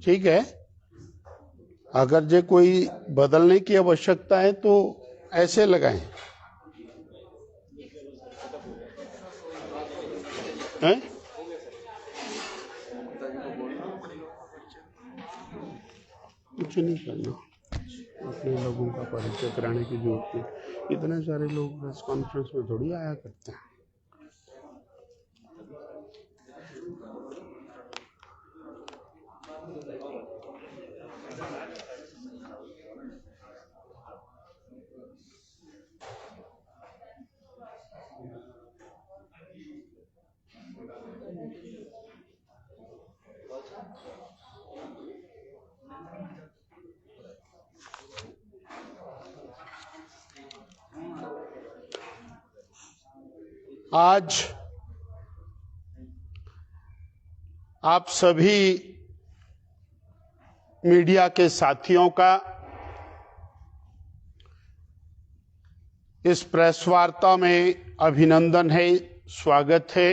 ठीक है, अगर जे कोई बदलने की आवश्यकता है तो ऐसे लगाएं। हैं? कुछ नहीं करना, अपने लोगों का परिचय कराने की जरूरत नहीं। इतने सारे लोग प्रेस कॉन्फ्रेंस में थोड़ी आया करते हैं। आज आप सभी मीडिया के साथियों का इस प्रेस वार्ता में अभिनंदन है, स्वागत है।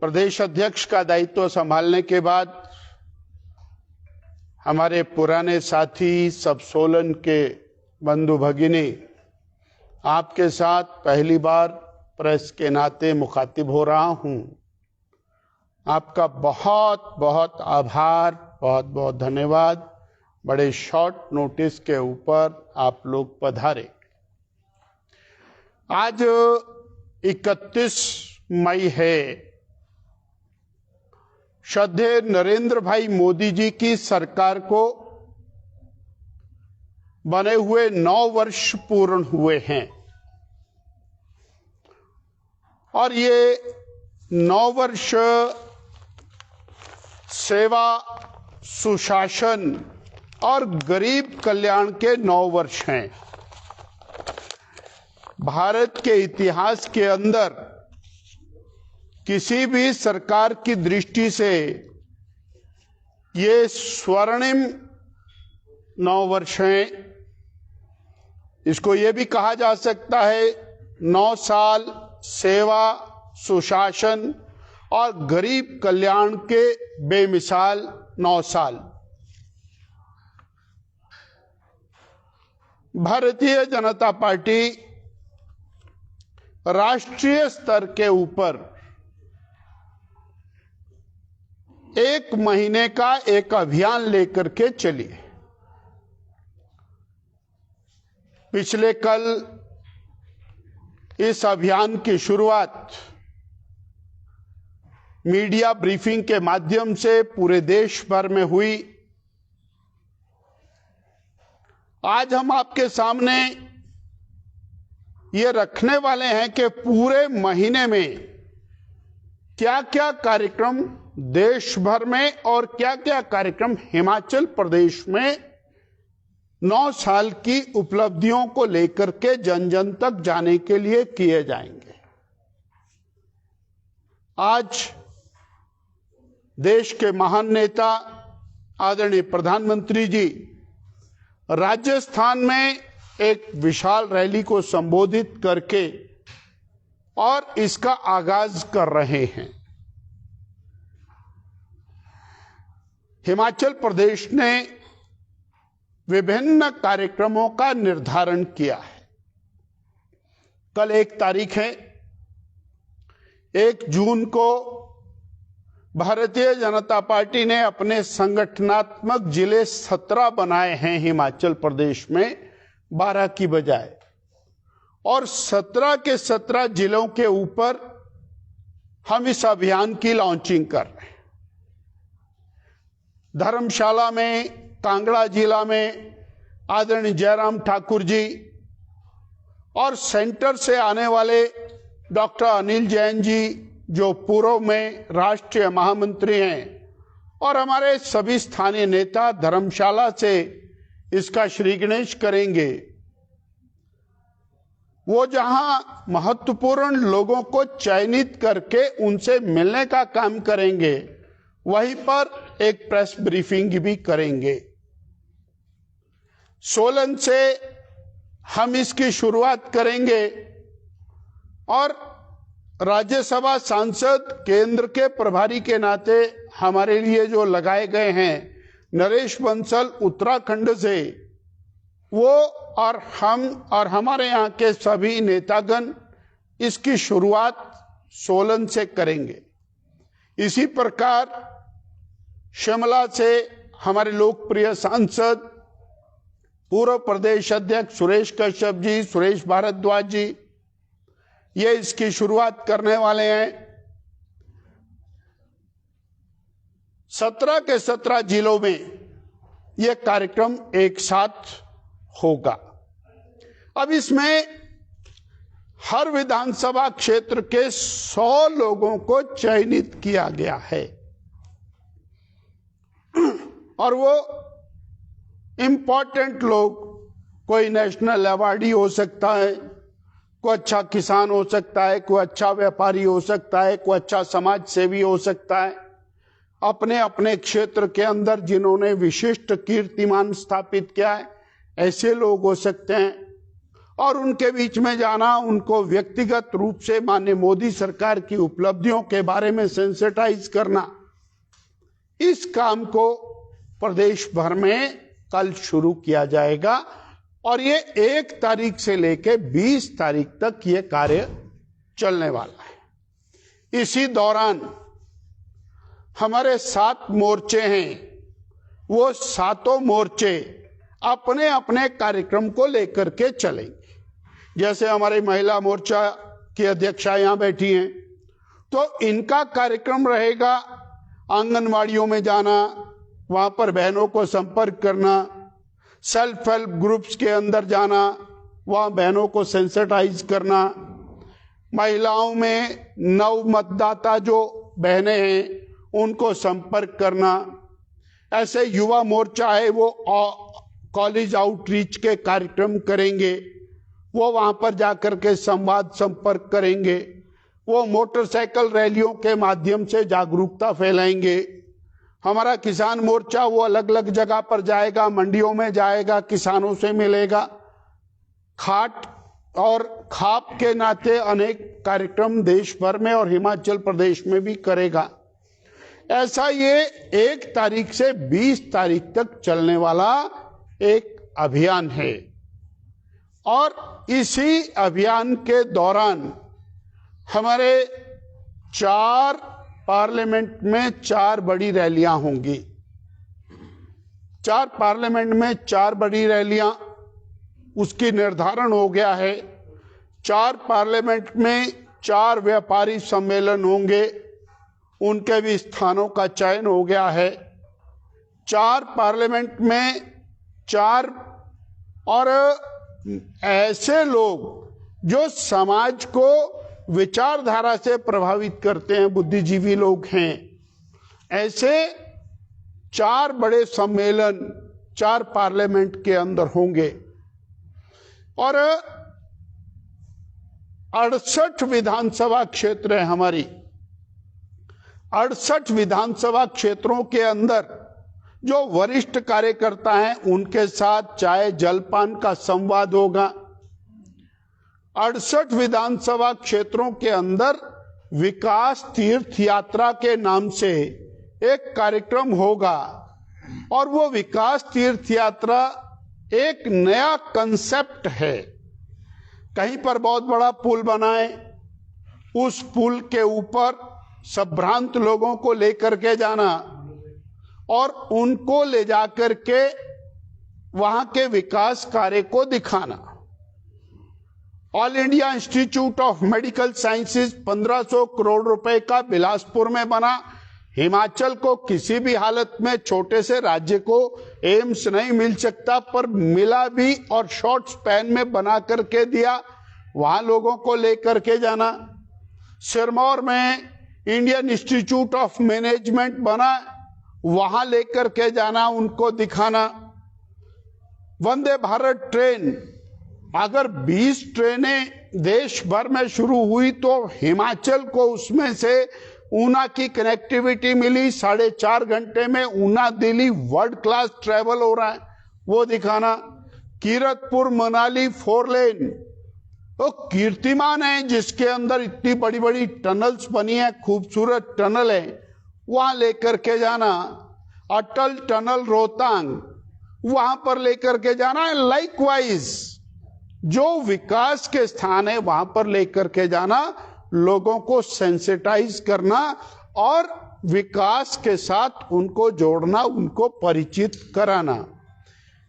प्रदेश अध्यक्ष का दायित्व संभालने के बाद हमारे पुराने साथी सब सोलन के बंधु भगिनी आपके साथ पहली बार प्रेस के नाते मुखातिब हो रहा हूं। आपका बहुत बहुत आभार, बहुत बहुत धन्यवाद। बड़े शॉर्ट नोटिस के ऊपर आप लोग पधारे। आज 31 मई है। श्रद्धेय नरेंद्र भाई मोदी जी की सरकार को बने हुए 9 वर्ष पूर्ण हुए हैं और ये 9 वर्ष सेवा, सुशासन और गरीब कल्याण के 9 वर्ष हैं। भारत के इतिहास के अंदर किसी भी सरकार की दृष्टि से ये स्वर्णिम 9 वर्ष हैं। इसको ये भी कहा जा सकता है 9 साल सेवा, सुशासन और गरीब कल्याण के बेमिसाल 9 साल। भारतीय जनता पार्टी राष्ट्रीय स्तर के ऊपर 1 महीने का एक अभियान लेकर के चली। पिछले कल इस अभियान की शुरुआत मीडिया ब्रीफिंग के माध्यम से पूरे देश भर में हुई। आज हम आपके सामने ये रखने वाले हैं कि पूरे महीने में क्या क्या कार्यक्रम देश भर में और क्या क्या कार्यक्रम हिमाचल प्रदेश में 9 साल की उपलब्धियों को लेकर के जन जन तक जाने के लिए किए जाएंगे। आज देश के महान नेता आदरणीय प्रधानमंत्री जी राजस्थान में एक विशाल रैली को संबोधित करके और इसका आगाज कर रहे हैं। हिमाचल प्रदेश ने विभिन्न कार्यक्रमों का निर्धारण किया है। कल 1 तारीख है। 1 जून को भारतीय जनता पार्टी ने अपने संगठनात्मक जिले 17 बनाए हैं हिमाचल प्रदेश में, 12 की बजाय, और 17 के 17 जिलों के ऊपर हम इस अभियान की लॉन्चिंग कर रहे हैं। धर्मशाला में, कांगड़ा जिला में आदरणीय जयराम ठाकुर जी और सेंटर से आने वाले डॉक्टर अनिल जैन जी जो पूर्व में राष्ट्रीय महामंत्री हैं, और हमारे सभी स्थानीय नेता धर्मशाला से इसका श्री गणेश करेंगे। वो जहां महत्वपूर्ण लोगों को चयनित करके उनसे मिलने का काम करेंगे, वहीं पर एक प्रेस ब्रीफिंग भी करेंगे। सोलन से हम इसकी शुरुआत करेंगे और राज्यसभा सांसद केंद्र के प्रभारी के नाते हमारे लिए जो लगाए गए हैं नरेश बंसल उत्तराखंड से, वो और हम और हमारे यहाँ के सभी नेतागण इसकी शुरुआत सोलन से करेंगे। इसी प्रकार शिमला से हमारे लोकप्रिय सांसद पूर्व प्रदेश अध्यक्ष सुरेश कश्यप जी, सुरेश भारद्वाज जी, ये इसकी शुरुआत करने वाले हैं। 17 के 17 जिलों में यह कार्यक्रम एक साथ होगा। अब इसमें हर विधानसभा क्षेत्र के 100 लोगों को चयनित किया गया है और वो इंपॉर्टेंट लोग, कोई नेशनल अवार्डी हो सकता है, कोई अच्छा किसान हो सकता है, कोई अच्छा व्यापारी हो सकता है, कोई अच्छा समाज सेवी हो सकता है, अपने अपने क्षेत्र के अंदर जिन्होंने विशिष्ट कीर्तिमान स्थापित किया है, ऐसे लोग हो सकते हैं। और उनके बीच में जाना, उनको व्यक्तिगत रूप से माननीय मोदी सरकार की उपलब्धियों के बारे में सेंसिटाइज करना, इस काम को प्रदेश भर में कल शुरू किया जाएगा और ये 1 तारीख से लेकर 20 तारीख तक ये कार्य चलने वाला है। इसी दौरान हमारे 7 मोर्चे हैं, वो 7 मोर्चे अपने अपने कार्यक्रम को लेकर के चलेंगे। जैसे हमारे महिला मोर्चा की अध्यक्षा यहां बैठी हैं, तो इनका कार्यक्रम रहेगा आंगनवाड़ियों में जाना, वहां पर बहनों को संपर्क करना, सेल्फ हेल्प ग्रुप्स के अंदर जाना, वहां बहनों को सेंसिटाइज करना, महिलाओं में नव मतदाता जो बहनें हैं उनको संपर्क करना। ऐसे युवा मोर्चा है, वो कॉलेज आउटरीच के कार्यक्रम करेंगे, वो वहां पर जाकर के संवाद संपर्क करेंगे, वो मोटरसाइकिल रैलियों के माध्यम से जागरूकता फैलाएंगे। हमारा किसान मोर्चा वो अलग अलग जगह पर जाएगा, मंडियों में जाएगा, किसानों से मिलेगा, खाट और खाप के नाते अनेक कार्यक्रम देश भर में और हिमाचल प्रदेश में भी करेगा। ऐसा ये 1 तारीख से 20 तारीख तक चलने वाला एक अभियान है और इसी अभियान के दौरान हमारे 4 पार्लियामेंट में 4 बड़ी रैलियां होंगी। 4 पार्लियामेंट में 4 बड़ी रैलियां, उसकी निर्धारण हो गया है। 4 पार्लियामेंट में 4 व्यापारी सम्मेलन होंगे, उनके भी स्थानों का चयन हो गया है। 4 पार्लियामेंट में 4 और ऐसे लोग जो समाज को विचारधारा से प्रभावित करते हैं, बुद्धिजीवी लोग हैं, ऐसे 4 बड़े सम्मेलन 4 पार्लियामेंट के अंदर होंगे और 68 विधानसभा क्षेत्र है हमारी। 68 विधानसभा क्षेत्रों के अंदर जो वरिष्ठ कार्यकर्ता हैं उनके साथ चाय जलपान का संवाद होगा। 68 विधानसभा क्षेत्रों के अंदर विकास तीर्थ यात्रा के नाम से एक कार्यक्रम होगा और वो विकास तीर्थ यात्रा एक नया कंसेप्ट है। कहीं पर बहुत बड़ा पुल बनाए, उस पुल के ऊपर संभ्रांत लोगों को लेकर के जाना और उनको ले जाकर के वहां के विकास कार्य को दिखाना। All India institute of medical sciences 1500 crore रुपए का बिलासपुर में बना। हिमाचल को किसी भी हालत में छोटे से राज्य को एम्स नहीं मिल सकता, पर मिला भी और शॉर्ट स्पैन में बना करके दिया, वहां लोगों को लेकर के जाना। सिरमौर में इंडियन इंस्टीट्यूट ऑफ मैनेजमेंट बना, वहां लेकर के जाना, उनको दिखाना। वंदे भारत ट्रेन, अगर 20 ट्रेनें देश भर में शुरू हुई तो हिमाचल को उसमें से ऊना की कनेक्टिविटी मिली। 4.5 घंटे में Una Delhi world class travel हो रहा है, वो दिखाना। कीरतपुर मनाली 4 लेन, वो कीर्तिमान है जिसके अंदर इतनी बड़ी बड़ी टनल्स बनी है, खूबसूरत टनल है, वहां लेकर के जाना। अटल टनल रोहतांग, वहां पर लेकर के जाना है। लाइकवाइज जो विकास के स्थान है वहां पर लेकर के जाना, लोगों को सेंसिटाइज करना और विकास के साथ उनको जोड़ना, उनको परिचित कराना।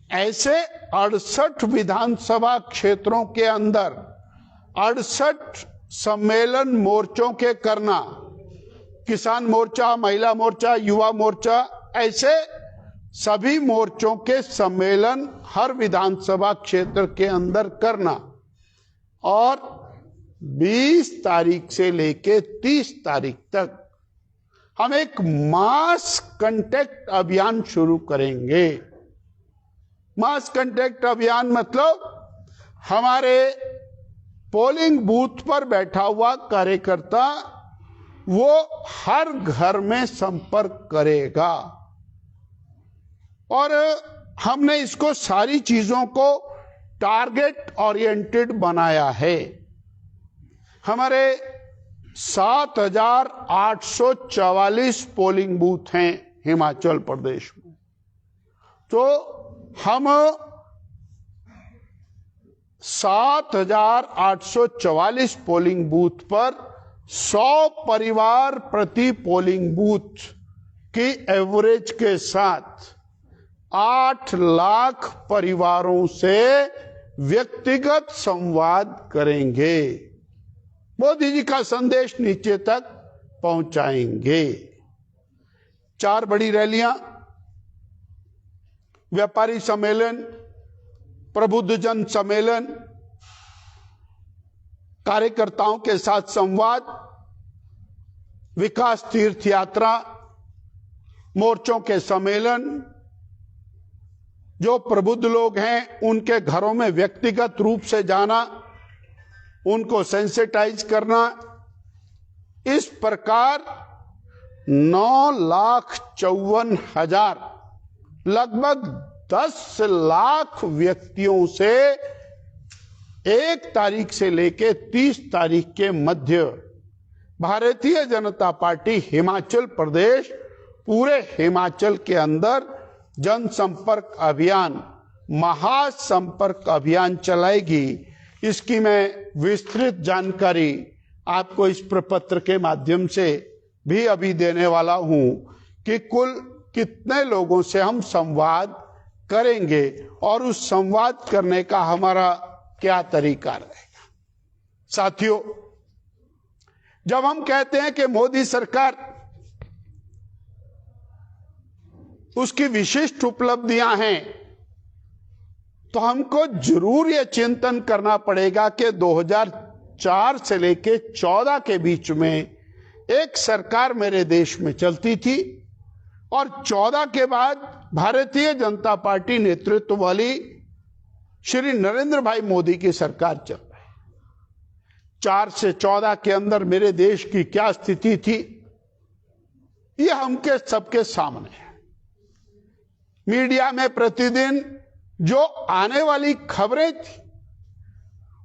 ऐसे 68 विधानसभा क्षेत्रों के अंदर 68 सम्मेलन मोर्चों के करना, किसान मोर्चा, महिला मोर्चा, युवा मोर्चा, ऐसे सभी मोर्चों के सम्मेलन हर विधानसभा क्षेत्र के अंदर करना और 20 तारीख से लेके 30 तारीख तक हम एक मास कांटेक्ट अभियान शुरू करेंगे। मास कांटेक्ट अभियान मतलब हमारे पोलिंग बूथ पर बैठा हुआ कार्यकर्ता वो हर घर में संपर्क करेगा और हमने इसको सारी चीजों को टारगेट ओरिएंटेड बनाया है। हमारे 7,844 पोलिंग बूथ हैं हिमाचल प्रदेश में, तो हम 7,844 पोलिंग बूथ पर 100 परिवार प्रति पोलिंग बूथ की एवरेज के साथ 8 लाख परिवारों से व्यक्तिगत संवाद करेंगे। मोदी जी का संदेश नीचे तक पहुंचाएंगे। 4 बड़ी रैलियां, व्यापारी सम्मेलन, प्रबुद्धजन सम्मेलन, कार्यकर्ताओं के साथ संवाद, विकास तीर्थ यात्रा, मोर्चों के सम्मेलन, जो प्रबुद्ध लोग हैं उनके घरों में व्यक्तिगत रूप से जाना, उनको सेंसिटाइज करना। इस प्रकार 9,54,000 लगभग 10 लाख व्यक्तियों से 1 तारीख से लेकर 30 तारीख के मध्य भारतीय जनता पार्टी हिमाचल प्रदेश, पूरे हिमाचल के अंदर जनसंपर्क अभियान, महासंपर्क अभियान चलाएगी। इसकी मैं विस्तृत जानकारी आपको इस प्रपत्र के माध्यम से भी अभी देने वाला हूं कि कुल कितने लोगों से हम संवाद करेंगे और उस संवाद करने का हमारा क्या तरीका रहेगा। साथियों, जब हम कहते हैं कि मोदी सरकार, उसकी विशिष्ट उपलब्धियां हैं, तो हमको जरूर यह चिंतन करना पड़ेगा कि 2004 से लेके 14 के बीच में एक सरकार मेरे देश में चलती थी और 14 के बाद भारतीय जनता पार्टी नेतृत्व वाली श्री नरेंद्र भाई मोदी की सरकार चल रही। 4 से 14 के अंदर मेरे देश की क्या स्थिति थी, यह हमके सबके सामने है। मीडिया में प्रतिदिन जो आने वाली खबरें थी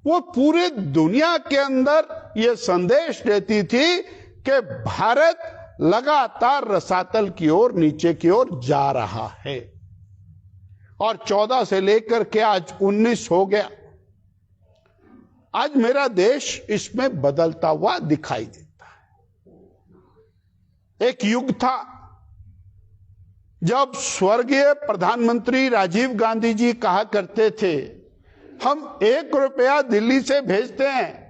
वो पूरे दुनिया के अंदर यह संदेश देती थी कि भारत लगातार रसातल की ओर, नीचे की ओर जा रहा है और 14 से लेकर के आज 19 हो गया। आज मेरा देश इसमें बदलता हुआ दिखाई देता है। एक युग था जब स्वर्गीय प्रधानमंत्री राजीव गांधी जी कहा करते थे, हम 1 रुपया दिल्ली से भेजते हैं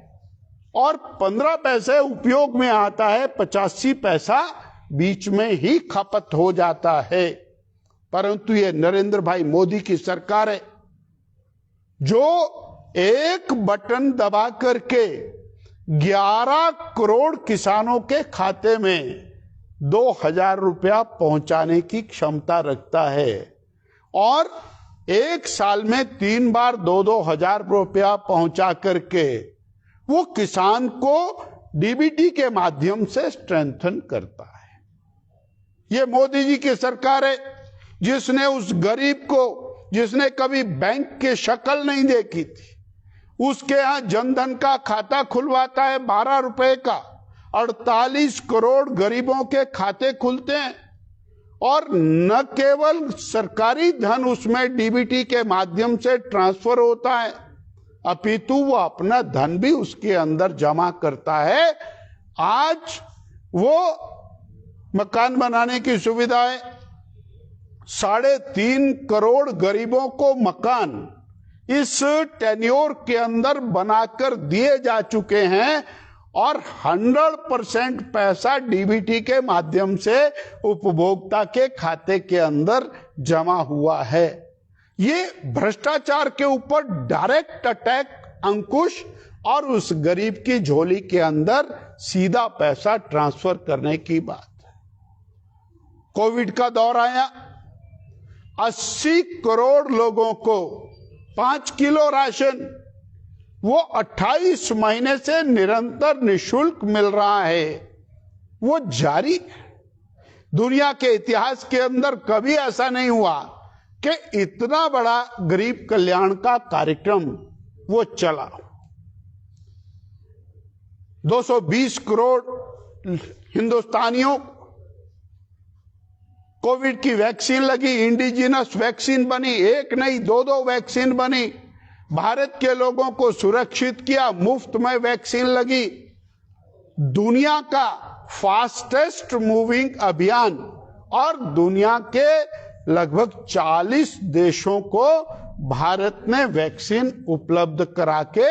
और 15 पैसे उपयोग में आता है, 85 पैसा बीच में ही खपत हो जाता है। परंतु ये नरेंद्र भाई मोदी की सरकार है जो एक बटन दबा करके 11 करोड़ किसानों के खाते में 2,000 रुपया पहुंचाने की क्षमता रखता है और एक साल में 3 बार 2-2 हजार रुपया पहुंचा करके वो किसान को डीबीटी के माध्यम से स्ट्रेंथन करता है। ये मोदी जी की सरकार है जिसने उस गरीब को, जिसने कभी बैंक की शक्ल नहीं देखी थी, उसके यहाँ जनधन का खाता खुलवाता है 12 रुपए का। 48 करोड़ गरीबों के खाते खुलते हैं और न केवल सरकारी धन उसमें डीबीटी के माध्यम से ट्रांसफर होता है, अपितु वो अपना धन भी उसके अंदर जमा करता है। आज वो मकान बनाने की सुविधा है, 3.5 करोड़ गरीबों को मकान इस टेन्योर के अंदर बनाकर दिए जा चुके हैं और 100% पैसा डीबीटी के माध्यम से उपभोक्ता के खाते के अंदर जमा हुआ है। ये भ्रष्टाचार के ऊपर डायरेक्ट अटैक, अंकुश, और उस गरीब की झोली के अंदर सीधा पैसा ट्रांसफर करने की बात है। कोविड का दौर आया, 80 करोड़ लोगों को 5 किलो राशन वो 28 महीने से निरंतर निशुल्क मिल रहा है, वो जारी है। दुनिया के इतिहास के अंदर कभी ऐसा नहीं हुआ कि इतना बड़ा गरीब कल्याण का कार्यक्रम वो चला। 220 करोड़ हिंदुस्तानियों कोविड की वैक्सीन लगी, इंडिजिनस वैक्सीन बनी, एक नहीं 2 वैक्सीन बनी, भारत के लोगों को सुरक्षित किया, मुफ्त में वैक्सीन लगी। दुनिया का फास्टेस्ट मूविंग अभियान और दुनिया के लगभग 40 देशों को भारत ने वैक्सीन उपलब्ध करा के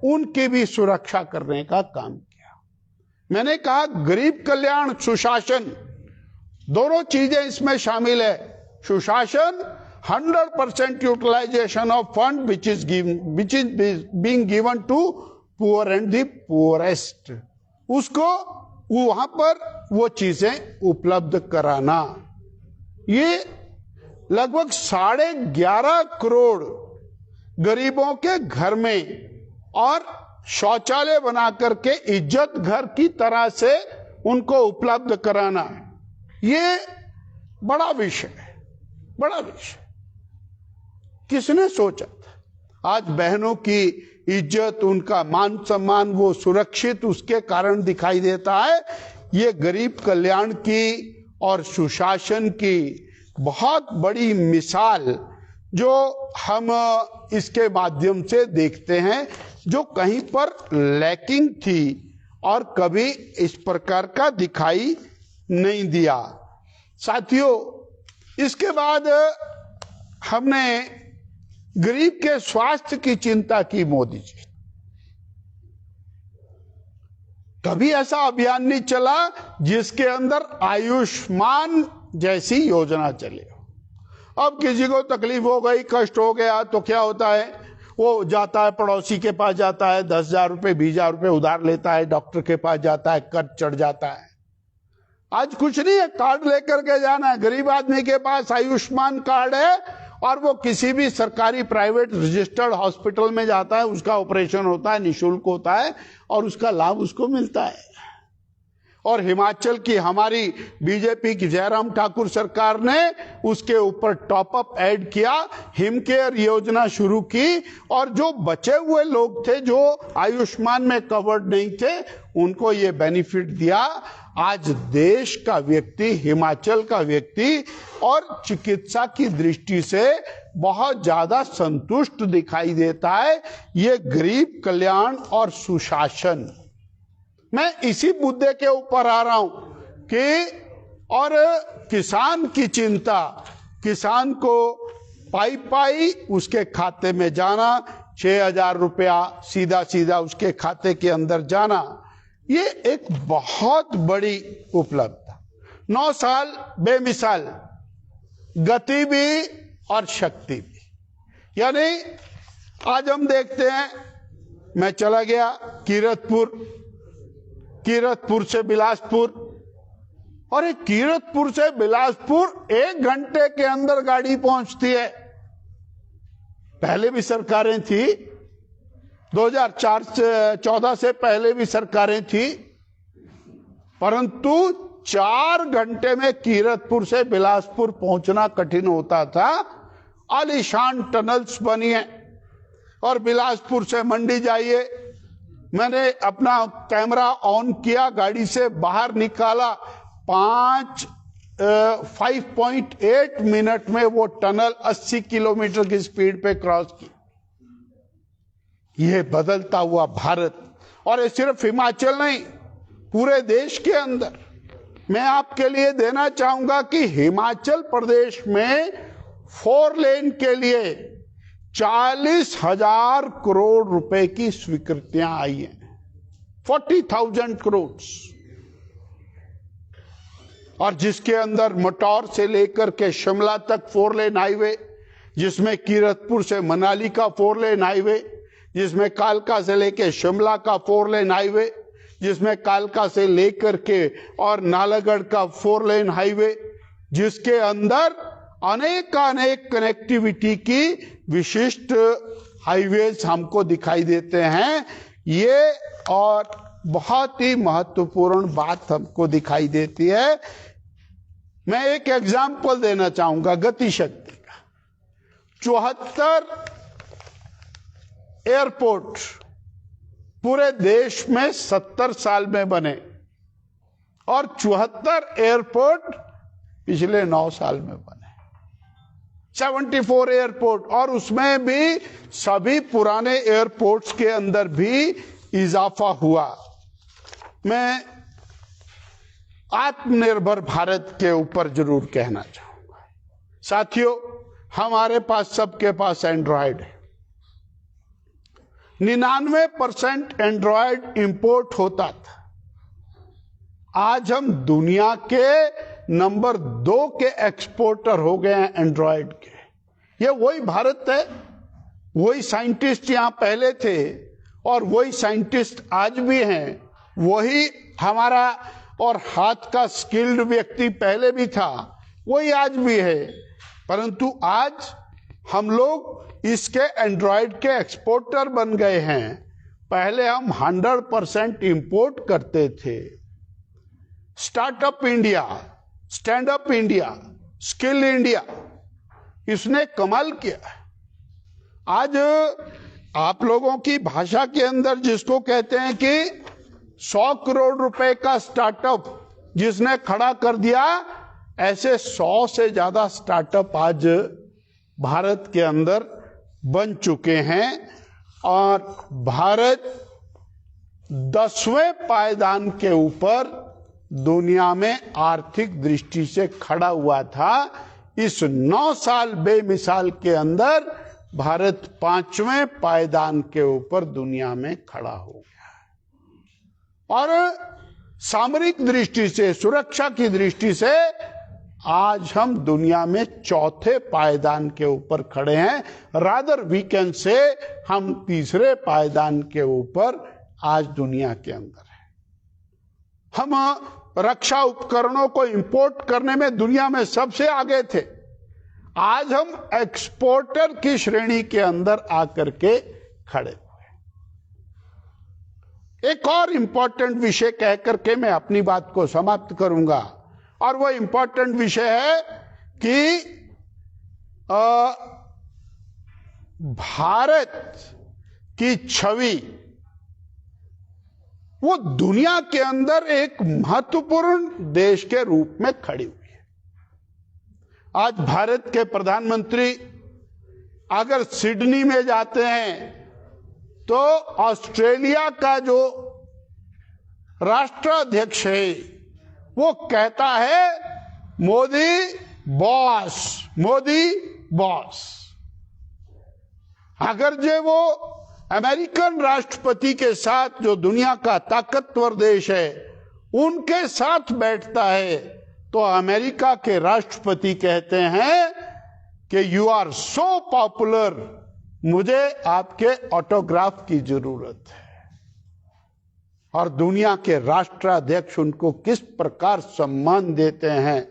उनकी भी सुरक्षा करने का काम किया। मैंने कहा गरीब कल्याण, सुशासन, दोनों चीजें इसमें शामिल है। सुशासन 100% utilisation of fund which is being given to poor and the poorest, उसको वहां पर वो चीजें उपलब्ध कराना। ये लगभग 11.5 करोड़ गरीबों के घर में और शौचालय बना करके इज्जत घर की तरह से उनको उपलब्ध कराना, ये बड़ा विषय है, बड़ा विषय। किसने सोचा था? आज बहनों की इज्जत, उनका मान सम्मान वो सुरक्षित उसके कारण दिखाई देता है। ये गरीब कल्याण की और सुशासन की बहुत बड़ी मिसाल जो हम इसके माध्यम से देखते हैं, जो कहीं पर लैकिंग थी और कभी इस प्रकार का दिखाई नहीं दिया। साथियों, इसके बाद हमने गरीब के स्वास्थ्य की चिंता की मोदी जी। कभी ऐसा अभियान नहीं चला जिसके अंदर आयुष्मान जैसी योजना चले। अब किसी को तकलीफ हो गई, कष्ट हो गया तो क्या होता है, वो जाता है पड़ोसी के पास, जाता है 10,000 रुपए 20,000 रुपए उधार लेता है, डॉक्टर के पास जाता है, कर्ज चढ़ जाता है। आज कुछ नहीं है, कार्ड लेकर के जाना है। गरीब आदमी के पास आयुष्मान कार्ड है और वो किसी भी सरकारी प्राइवेट रजिस्टर्ड हॉस्पिटल में जाता है, उसका ऑपरेशन होता है, निशुल्क होता है और उसका लाभ उसको मिलता है। और हिमाचल की हमारी बीजेपी की जयराम ठाकुर सरकार ने उसके ऊपर टॉप अप ऐड किया, हिम केयर योजना शुरू की और जो बचे हुए लोग थे जो आयुष्मान में कवर्ड नहीं थे, उनको ये बेनिफिट दिया। आज देश का व्यक्ति, हिमाचल का व्यक्ति और चिकित्सा की दृष्टि से बहुत ज्यादा संतुष्ट दिखाई देता है। ये गरीब कल्याण और सुशासन। मैं इसी मुद्दे के ऊपर आ रहा हूं कि और किसान की चिंता, किसान को पाई उसके खाते में जाना, 6,000 रुपया सीधा सीधा उसके खाते के अंदर जाना, ये एक बहुत बड़ी उपलब्धि। 9 साल बेमिसाल गति भी और शक्ति भी। यानी आज हम देखते हैं, मैं चला गया कीरतपुर से बिलासपुर, और एक कीरतपुर से बिलासपुर 1 घंटे के अंदर गाड़ी पहुंचती है। पहले भी सरकारें थी, 2014 से पहले भी सरकारें थी, परंतु 4 घंटे में कीरतपुर से बिलासपुर पहुंचना कठिन होता था। आलीशान टनल्स बनी है, और बिलासपुर से मंडी जाइए। मैंने अपना कैमरा ऑन किया, गाड़ी से बाहर निकाला, 5.8 मिनट में वो टनल 80 किलोमीटर की स्पीड पे क्रॉस की। ये बदलता हुआ भारत, और ये सिर्फ हिमाचल नहीं, पूरे देश के अंदर। मैं आपके लिए देना चाहूंगा कि हिमाचल प्रदेश में 4 लेन के लिए 40,000 करोड़ रुपए की स्वीकृतियां आई हैं, 40,000 करोड़, और जिसके अंदर मटौर से लेकर के शिमला तक 4 लेन हाईवे, जिसमें कीरतपुर से मनाली का 4 लेन हाईवे, जिसमें कालका से लेकर शिमला का 4 लेन हाईवे, जिसमें कालका से लेकर के और नालागढ़ का 4 लेन हाईवे, जिसके अंदर अनेक कनेक्टिविटी की विशिष्ट हाईवेज हमको दिखाई देते हैं। ये और बहुत ही महत्वपूर्ण बात हमको दिखाई देती है। मैं एक एग्जाम्पल देना चाहूंगा गति शक्ति का। 74 एयरपोर्ट पूरे देश में 70 साल में बने, और 74 एयरपोर्ट पिछले 9 साल में बने, 74 एयरपोर्ट, और उसमें भी सभी पुराने एयरपोर्ट्स के अंदर भी इजाफा हुआ। मैं आत्मनिर्भर भारत के ऊपर जरूर कहना चाहूंगा। साथियों, हमारे पास, सबके पास एंड्रॉयड है। 99% एंड्रॉयड इंपोर्ट होता था। आज हम दुनिया के नंबर 2 के एक्सपोर्टर हो गए हैं एंड्रॉयड के। ये वही भारत है, वही साइंटिस्ट यहां पहले थे और वही साइंटिस्ट आज भी हैं, वही हमारा और हाथ का स्किल्ड व्यक्ति पहले भी था, वही आज भी है। परंतु आज हम लोग इसके एंड्रॉयड के एक्सपोर्टर बन गए हैं। पहले हम 100% इंपोर्ट करते थे। Startup India, stand up India, skill India, इसने कमाल किया। आज आप लोगों की भाषा के अंदर जिसको कहते हैं कि 100 करोड़ रुपए का स्टार्टअप जिसने खड़ा कर दिया, ऐसे 100 से ज्यादा स्टार्टअप आज भारत के अंदर बन चुके हैं। और भारत 10वें पायदान के ऊपर दुनिया में आर्थिक दृष्टि से खड़ा हुआ था। इस 9 साल बेमिसाल के अंदर भारत 5वें पायदान के ऊपर दुनिया में खड़ा हो गया। और सामरिक दृष्टि से, सुरक्षा की दृष्टि से आज हम दुनिया में 4थे पायदान के ऊपर खड़े हैं। रादर वी कैन से हम 3रे पायदान के ऊपर आज दुनिया के अंदर है। हम रक्षा उपकरणों को इंपोर्ट करने में दुनिया में सबसे आगे थे। आज हम एक्सपोर्टर की श्रेणी के अंदर आकर के खड़े हुए। एक और इंपॉर्टेंट विषय कह करके मैं अपनी बात को समाप्त करूंगा, और वो इंपॉर्टेंट विषय है कि भारत की छवि वो दुनिया के अंदर एक महत्वपूर्ण देश के रूप में खड़ी हुई है। आज भारत के प्रधानमंत्री अगर सिडनी में जाते हैं तो ऑस्ट्रेलिया का जो राष्ट्राध्यक्ष है वो कहता है मोदी बॉस, मोदी बॉस। अगर जो वो अमेरिकन राष्ट्रपति के साथ, जो दुनिया का ताकतवर देश है, उनके साथ बैठता है तो अमेरिका के राष्ट्रपति कहते हैं कि यू आर सो पॉपुलर, मुझे आपके ऑटोग्राफ की जरूरत है। और दुनिया के राष्ट्राध्यक्ष उनको किस प्रकार सम्मान देते हैं,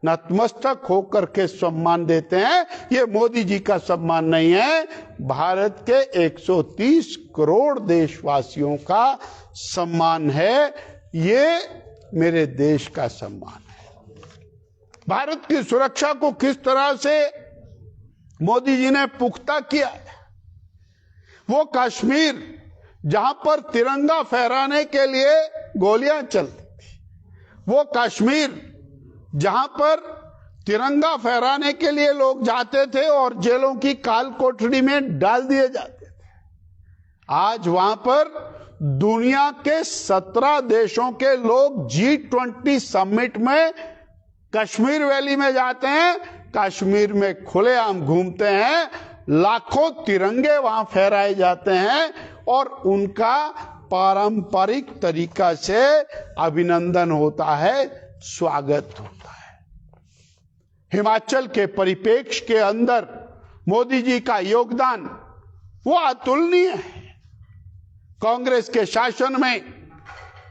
नतमस्तक होकर के सम्मान देते हैं। ये मोदी जी का सम्मान नहीं है, भारत के 130 करोड़ देशवासियों का सम्मान है। ये मेरे देश का सम्मान है। भारत की सुरक्षा को किस तरह से मोदी जी ने पुख्ता किया है। वो कश्मीर जहां पर तिरंगा फहराने के लिए गोलियां चलती थी, वो कश्मीर जहां पर तिरंगा फहराने के लिए लोग जाते थे और जेलों की काल कोठरी में डाल दिए जाते थे, आज वहां पर दुनिया के 17 देशों के लोग G20 समिट में कश्मीर वैली में जाते हैं, कश्मीर में खुलेआम घूमते हैं, लाखों तिरंगे वहां फहराए जाते हैं और उनका पारंपरिक तरीका से अभिनंदन होता है, स्वागत होता है। हिमाचल के परिप्रेक्ष्य के अंदर मोदी जी का योगदान वो अतुलनीय है। कांग्रेस के शासन में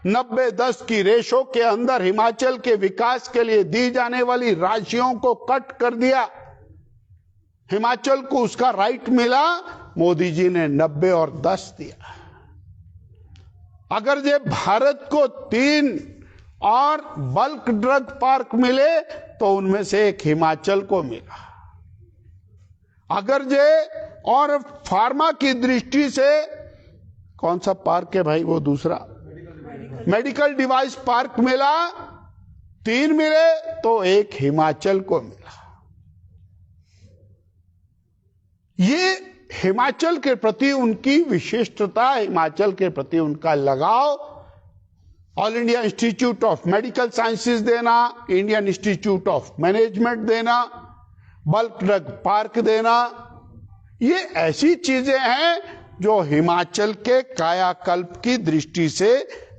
90-10 की रेशो के अंदर हिमाचल के विकास के लिए दी जाने वाली राशियों को कट कर दिया। हिमाचल को उसका राइट मिला, मोदी जी ने 90 और 10 दिया। अगर ये भारत को 3 और बल्क ड्रग पार्क मिले तो उनमें से एक हिमाचल को मिला। अगर ये और फार्मा की दृष्टि से कौन सा पार्क है भाई, वो दूसरा मेडिकल डिवाइस पार्क मिला, 3 मिले तो एक हिमाचल को मिला। ये हिमाचल के प्रति उनकी विशिष्टता, हिमाचल के प्रति उनका लगाव, all India institute of medical sciences देना, इंडियन इंस्टीट्यूट ऑफ मैनेजमेंट देना, बल्क ड्रग पार्क देना, ये ऐसी चीजें हैं जो हिमाचल के कायाकल्प की दृष्टि से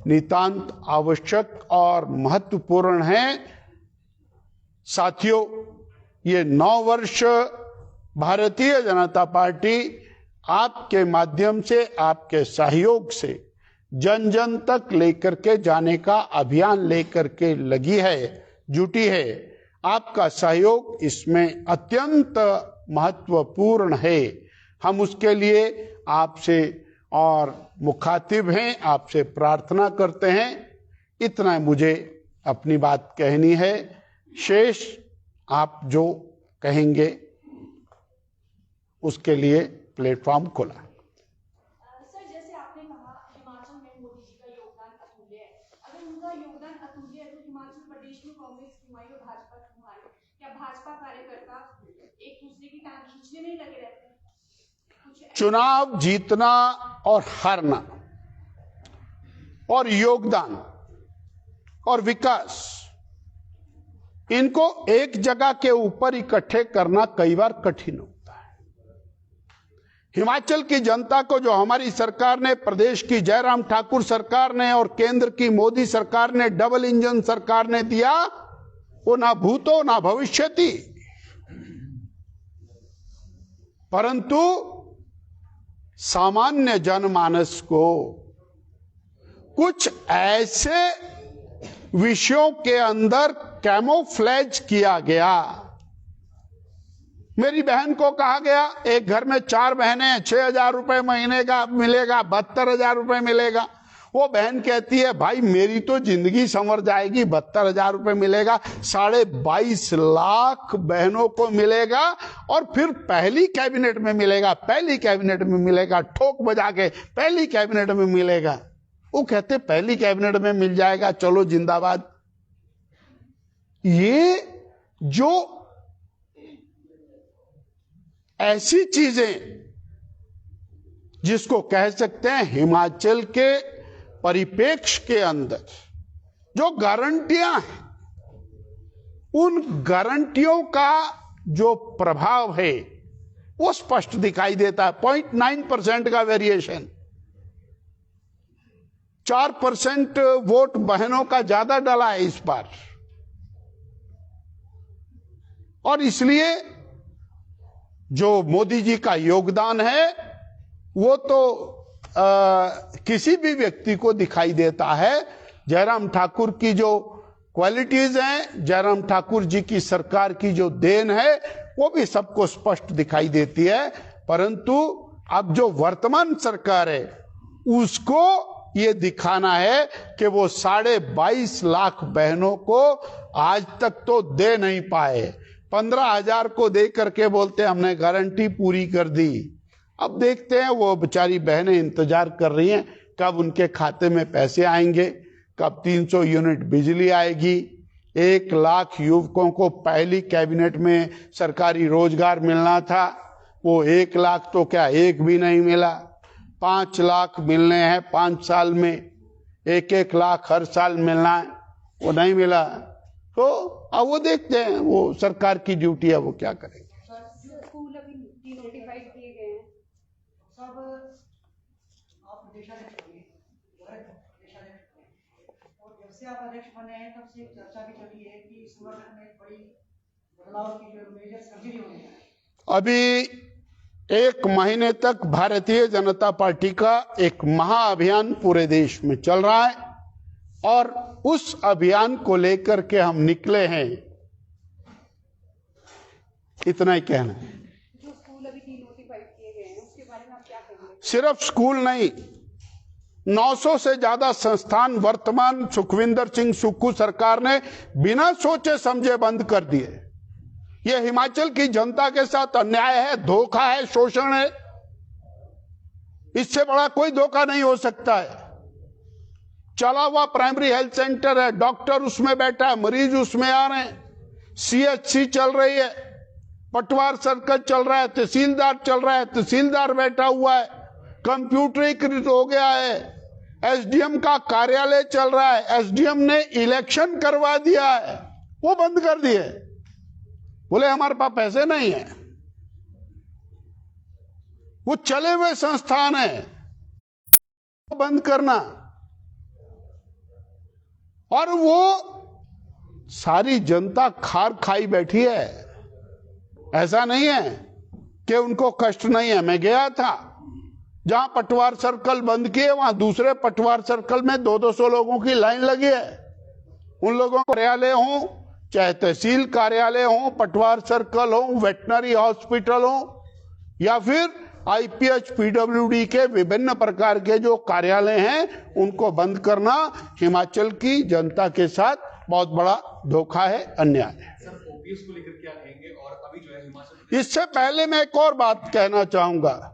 नितांत आवश्यक और महत्वपूर्ण हैं। साथियों, ये 9 वर्ष भारतीय जनता पार्टी आपके माध्यम से, आपके सहयोग से जन जन तक लेकर के जाने का अभियान लेकर के लगी है, जुटी है। आपका सहयोग इसमें अत्यंत महत्वपूर्ण है। हम उसके लिए आपसे और मुखातिब हैं, आपसे प्रार्थना करते हैं। इतना मुझे अपनी बात कहनी है, शेष आप जो कहेंगे उसके लिए प्लेटफॉर्म खुला। सर, जैसे आपने कहा हिमाचल में मोदी जी का योगदान अतुल्य है। अगर उनका योगदान अतुल्य है तो हिमाचल प्रदेश में कांग्रेस क्यों आई और भाजपा क्यों आई? क्या भाजपा कार्यकर्ता एक दूसरे की टांग खींचने में ही लगे रहते हैं? चुनाव जीतना और हारना और योगदान और विकास, इनको एक जगह के ऊपर इकट्ठे करना कई बार कठिन होता है। हिमाचल की जनता को जो हमारी सरकार ने, प्रदेश की जयराम ठाकुर सरकार ने और केंद्र की मोदी सरकार ने, डबल इंजन सरकार ने दिया, वो ना भूतो ना भविष्यति। परंतु सामान्य जनमानस को कुछ ऐसे विषयों के अंदर कैमोफ्लेज किया गया। मेरी बहन को कहा गया, एक घर में 4 बहनें हैं, 6,000 रुपए महीने का मिलेगा, 72,000 रुपए मिलेगा। वो बहन कहती है, भाई मेरी तो जिंदगी संवर जाएगी, 72,000 रुपए मिलेगा, 22.5 लाख बहनों को मिलेगा और फिर पहली कैबिनेट में मिलेगा, पहली कैबिनेट में मिलेगा, ठोक बजा के पहली कैबिनेट में मिलेगा। वो कहते पहली कैबिनेट में मिल जाएगा, चलो जिंदाबाद। ये जो ऐसी चीजें जिसको कह सकते हैं हिमाचल के परिप्रेक्ष्य के अंदर जो गारंटियां हैं, उन गारंटियों का जो प्रभाव है वो स्पष्ट दिखाई देता है। 0.9% का वेरिएशन, 4% वोट बहनों का ज्यादा डला है इस बार। और इसलिए जो मोदी जी का योगदान है वो तो किसी भी व्यक्ति को दिखाई देता है। जयराम ठाकुर की जो क्वालिटीज हैं, जयराम ठाकुर जी की सरकार की जो देन है, वो भी सबको स्पष्ट दिखाई देती है। परंतु अब जो वर्तमान सरकार है उसको ये दिखाना है कि वो 22.5 लाख बहनों को आज तक तो दे नहीं पाए। 15,000 को दे करके बोलते हमने गारंटी पूरी कर दी। अब देखते हैं, वो बेचारी बहनें इंतजार कर रही हैं कब उनके खाते में पैसे आएंगे, कब 300 यूनिट बिजली आएगी। 1 लाख युवकों को पहली कैबिनेट में सरकारी रोजगार मिलना था, वो 1 लाख तो क्या 1 भी नहीं मिला। 5 लाख मिलने हैं 5 साल में, 1-1 लाख हर साल मिलना है, वो नहीं मिला। तो अब वो देखते हैं, वो सरकार की ड्यूटी है, वो क्या करेंगे। स्कूल अभी नोटिफाइड किए गए हैं सब, आप प्रदेशाध्यक्ष होंगे, और जब से आप अध्यक्ष बने हैं तब से चर्चा भी चली है कि संगठन में एक बड़ी बदलाव की जो मेजर सर्जरी होनी है। अभी 1 महीने तक भारतीय जनता पार्टी का एक महाअभियान पूरे देश में चल रहा है और उस अभियान को लेकर के हम निकले हैं, इतना ही कहना है। जो स्कूल अभी नोटिफाइड किए गए हैं उसके बारे में आप क्या कहेंगे? सिर्फ स्कूल नहीं, 900 से ज्यादा संस्थान वर्तमान सुखविंदर सिंह सुक्खू सरकार ने बिना सोचे समझे बंद कर दिए। यह हिमाचल की जनता के साथ अन्याय है, धोखा है, शोषण है। इससे बड़ा कोई धोखा नहीं हो सकता है। चला हुआ प्राइमरी हेल्थ सेंटर है, डॉक्टर उसमें बैठा है, मरीज उसमें आ रहे हैं, CHC चल रही है, पटवार सर्कल चल रहा है, तहसीलदार चल रहा है, तहसीलदार बैठा हुआ है, कंप्यूटरीकृत हो गया है, SDM का कार्यालय चल रहा है, SDM ने इलेक्शन करवा दिया है, वो बंद कर दिए, बोले हमारे पास पैसे नहीं है। वो चले हुए संस्थान है, वो बंद करना। और वो सारी जनता खार खाई बैठी है, ऐसा नहीं है कि उनको कष्ट नहीं है। मैं गया था, जहां पटवार सर्कल बंद किए वहां दूसरे पटवार सर्कल में 200-200 लोगों की लाइन लगी है। उन लोगों को कार्यालय हो, चाहे तहसील कार्यालय हो, पटवार सर्कल हो, वेटनरी हॉस्पिटल हो, या फिर IPH PWD के विभिन्न प्रकार के जो कार्यालय हैं, उनको बंद करना हिमाचल की जनता के साथ बहुत बड़ा धोखा है, अन्याय है। OPS को लेकर क्या कहेंगे? और अभी जो है हिमाचल, इससे पहले मैं एक और बात कहना चाहूंगा।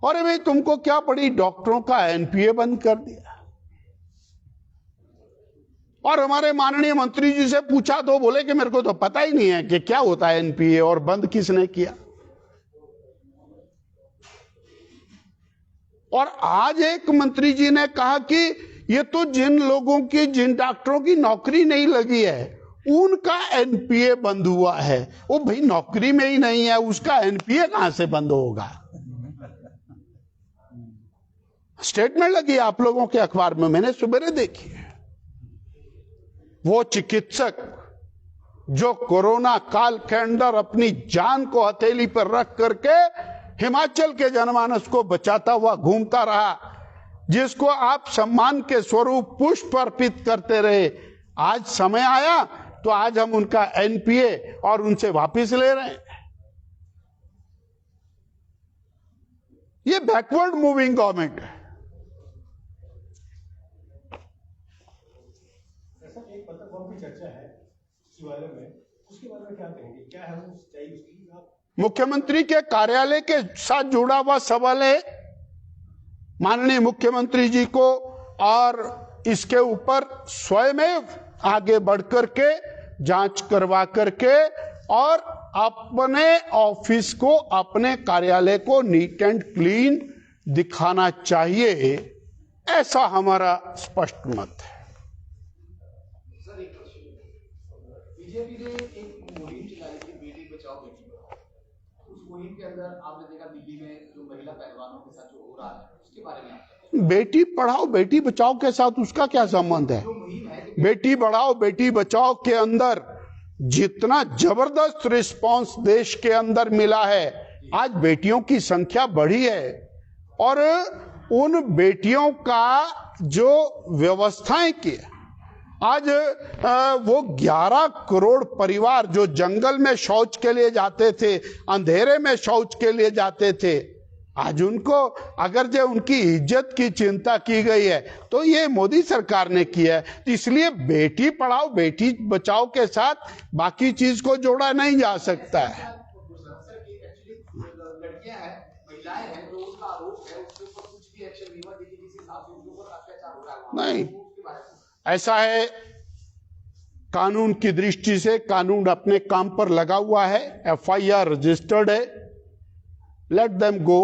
और भाई तुमको क्या पड़ी, डॉक्टरों का NPA बंद कर दिया। और हमारे माननीय मंत्री जी से पूछा तो बोले कि मेरे को तो पता ही नहीं है कि क्या होता है NPA और बंद किसने किया। और आज एक मंत्री जी ने कहा कि ये तो जिन लोगों की, जिन डॉक्टरों की नौकरी नहीं लगी है उनका NPA बंद हुआ है। वो भाई नौकरी में ही नहीं है, उसका NPA कहां से बंद होगा। स्टेटमेंट लगी आप लोगों के अखबार में, मैंने सुबह देखी है। वो चिकित्सक जो कोरोना काल के अंदर अपनी जान को हथेली पर रख करके हिमाचल के जनमानस को बचाता हुआ घूमता रहा, जिसको आप सम्मान के स्वरूप पुष्प अर्पित करते रहे, आज समय आया तो आज हम उनका NPA और उनसे वापस ले रहे हैं। ये बैकवर्ड मूविंग गवर्नमेंट है। एक पत्रकारों की चर्चा है इस बारे में, उसके बारे में क्या कहेंगे? क्या है वो सच्चाई उसकी? मुख्यमंत्री के कार्यालय के साथ जुड़ा हुआ सवाल है माननीय मुख्यमंत्री जी को, और इसके ऊपर स्वयं आगे बढ़कर के जांच करवा करके और अपने ऑफिस को, अपने कार्यालय को नीट एंड क्लीन दिखाना चाहिए, ऐसा हमारा स्पष्ट मत है। सर एक बीजेपी ने एक मुहिम चलाई थी, बेटी बचाओ बेटी पढ़ाओ। उस मुहिम के अंदर आपने देखा दिल्ली में जो महिला पहलवानों के साथ जो हो रहा है, उसके बारे में आप, बेटी पढ़ाओ बेटी बचाओ के साथ उसका क्या संबंध है? बेटी बढ़ाओ बेटी बचाओ के अंदर जितना जबरदस्त रिस्पांस देश के अंदर मिला है, आज बेटियों की संख्या बढ़ी है और उन बेटियों का जो व्यवस्थाएं की, आज वो 11 करोड़ परिवार जो जंगल में शौच के लिए जाते थे, अंधेरे में शौच के लिए जाते थे, आज उनको अगर जो उनकी इज्जत की चिंता की गई है तो ये मोदी सरकार ने किया है। तो इसलिए बेटी पढ़ाओ बेटी बचाओ के साथ बाकी चीज को जोड़ा नहीं जा सकता है। लड़कियां हैं नहीं, ऐसा है, कानून की दृष्टि से कानून अपने काम पर लगा हुआ है, एफआईआर रजिस्टर्ड है, let them go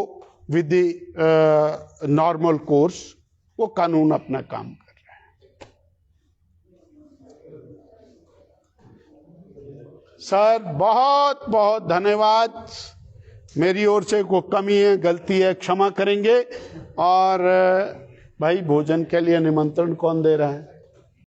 with the normal course, वो कानून अपना काम कर रहा है। सर बहुत बहुत धन्यवाद, मेरी ओर से कोई कमी है, गलती है, क्षमा करेंगे। और भाई भोजन के लिए निमंत्रण कौन दे रहा है?